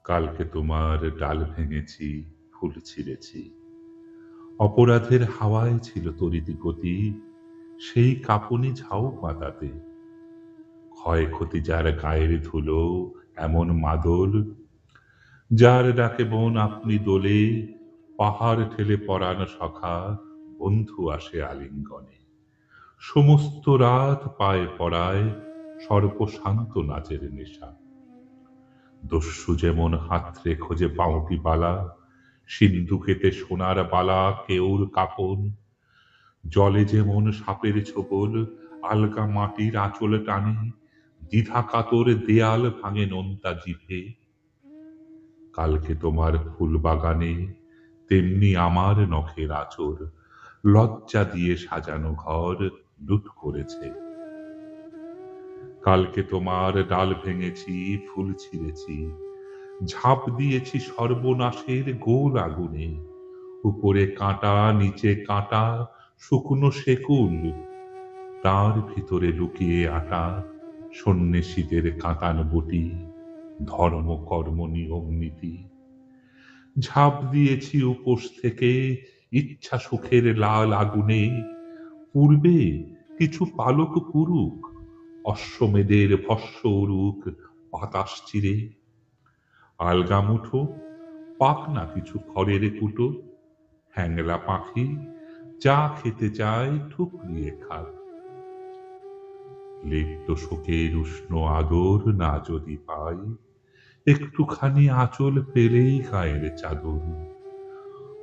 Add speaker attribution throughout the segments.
Speaker 1: কালকে তোমার ডাল ভেঙেছি, ফুল ছিঁড়েছি। অপরাধের হাওয়ায় ছিল তড়িৎ গতি, সেই কাঁপুনি ঝাউ পাতাতে। ক্ষয়ক্ষতি যার গায়ের ধুলো, এমন মাদল, যার ডাকে বন আপনি দোলে, পাহাড় ঠেলে পরাণ সখা, বন্ধু আসে আলিঙ্গনে। সমস্ত রাত পায়ে পড়ায় সর্বশান্ত নাচের নেশা। দস্যু যেমন হাতড়ে খোঁজে বাউটি বালা, সিন্ধুকেতে সোনার বালা কেউর কাপন, জলে যেমন সাপের ছোবল, আলগা মাটির আঁচল টানে, দ্বিধা কাতর দেয়াল ভাঙে নোনতা জিভে। কালকে তোমার ফুল বাগানে তেমনি আমার নখের আঁচড়, লজ্জা দিয়ে সাজানো ঘর লুট করেছে। কালকে তোমার ডাল ভেঙেছি, ফুল ছিঁড়েছি, ঝাঁপ দিয়েছি সর্বনাশের গোল আগুনে। উপরে কাঁটা, নিচে কাঁটা, শুকনো শেকুল, তার ভিতরে লুকিয়ে আটা সন্ন্যাসীদের কাঁতান বটি, ধর্ম কর্ম নিয়ম নীতি। ঝাঁপ দিয়েছি উপোস থেকে ইচ্ছা সুখের লাল আগুনে। পূর্বে কিছু পালক পুরুক, অশ্বমেধের ভস্য উরুক বাতাস চিরে। আলগা মুঠো, পাক না কিছু খড়ের কুটো, হ্যাংলা পাখি যা খেতে চায় ঠুকরিয়ে খাক। লিপ্ত শোকের উষ্ণ আদর না যদি পাই, একটুখানি আঁচল পেলেই গায়ের চাদর।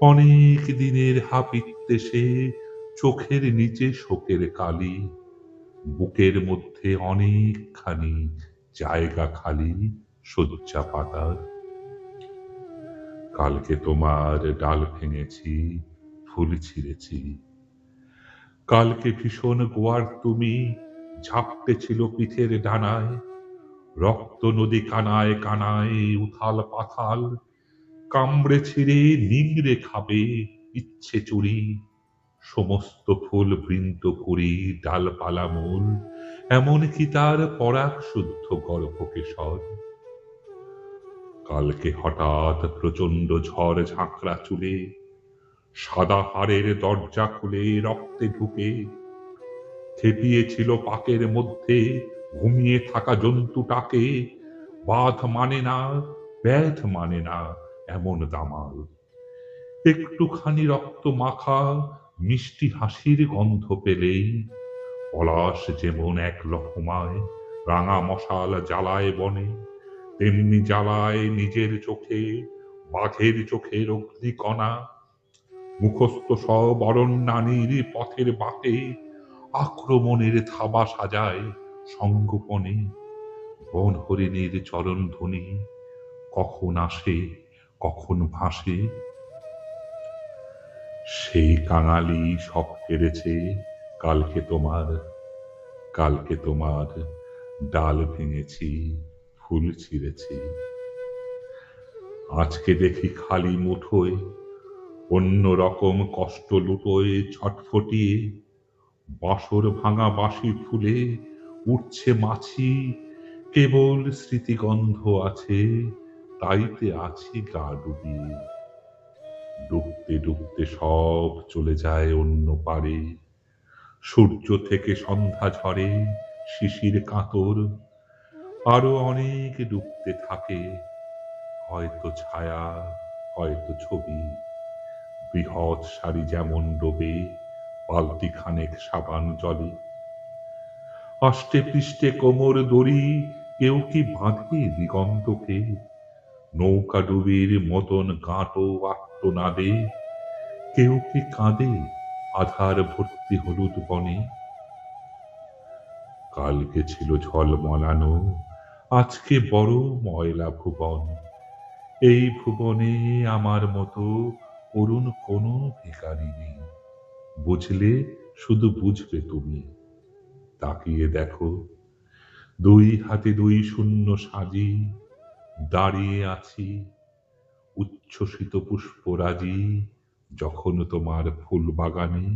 Speaker 1: অনেক দিনের হাপিত্যেসে চোখের নিচে শোকের কালি, বুকের মধ্যে অনেকখানি জায়গা খালি শয্যা পাতার। কালকে তোমার ডাল ভেঙেছি, ফুল ছিঁড়েছি। কালকে ভীষণ গোয়ার তুমি ঝাপটে ছিল পিঠের ডানায়, রক্ত নদী কানায় কানায় উথাল পাথাল, কামড়ে ছিঁড়ে নিংড়ে খাবে ইচ্ছে চুরি। সমস্ত ফুল বৃন্ত কুড়ি ডালপালা মূল, এমনকি তার পরাগ শুদ্ধ গর্ভকেশর। কালকে হঠাৎ প্রচণ্ড ঝড় ঝাঁকড়া চুলে, সাদা হাড়ের দরজা খুলে রক্তে ঢুকে খেপিয়েছিল পাকের মধ্যে ঘুমিয়ে থাকা জন্তুটাকে। বাঁধ মানে না, ব্যাধ মানে না, এমন দামাল। একটুখানি রক্ত মাখা মিষ্টি হাসির গন্ধ পেলেই পলাশ যেমন এক লহমায় রাঙা মশাল জ্বালায় বনে, তেমনি জ্বালায় নিজের চোখে বাঘের চোখের অগ্নিকণা। মুখস্থ সব অরণ্যানীর পথের বাটে আক্রমণের থাবা সাজায় সঙ্গোপনে। বন হরিণীর চরণ ধ্বনি কখন আসে, কখন ভাসে। সেই কাঙালি সব কেড়েছে কালকে তোমার। কালকে তোমার ডাল ভেঙেছি, ফুল ছিঁড়েছি। আজকে দেখি খালি মুঠোয় অন্য রকম কষ্ট লুটোয় ছটফটিয়ে। বাঁশর ভাঙা বাঁশি ফুলে উঠছে মাছি, কেবল স্মৃতিগন্ধ আছে, তাইতে আছি গা ডুবিয়ে। ডুবতে ডুবতে সব চলে যায় অন্য পারে, সূর্য থেকে সন্ধ্যা ঝরে শিশির কাতর। আরো অনেক ডুবতে থাকে, হয়তো ছায়া, হয়তো ছবি। বৃহৎ সারি যেমন ডোবে বালতি খানেক সাবান জলে। আষ্টে পৃষ্ঠে কোমর দড়ি কেউ কি বাঁধে দিগন্তকে, নৌকা ডুবির মতন গাঁটো আত্মনাদে। কেউ কি কাঁদে আধার ভর্তি হলুদ বনে। কালকে ছিল ঝলমলানো, আজকে বড় ময়লা ভুবন। এই ভুবনে আমার মতো করুণ কোনো ভিখারি নেই। বুঝলে শুধু বুঝবে তুমি। তাকিয়ে দেখো, দুই হাতে দুই শূন্য সাজি দাঁড়িয়ে আছি উচ্ছ্বসিত পুষ্পরাজি, যখন তোমার ফুল বাগানে।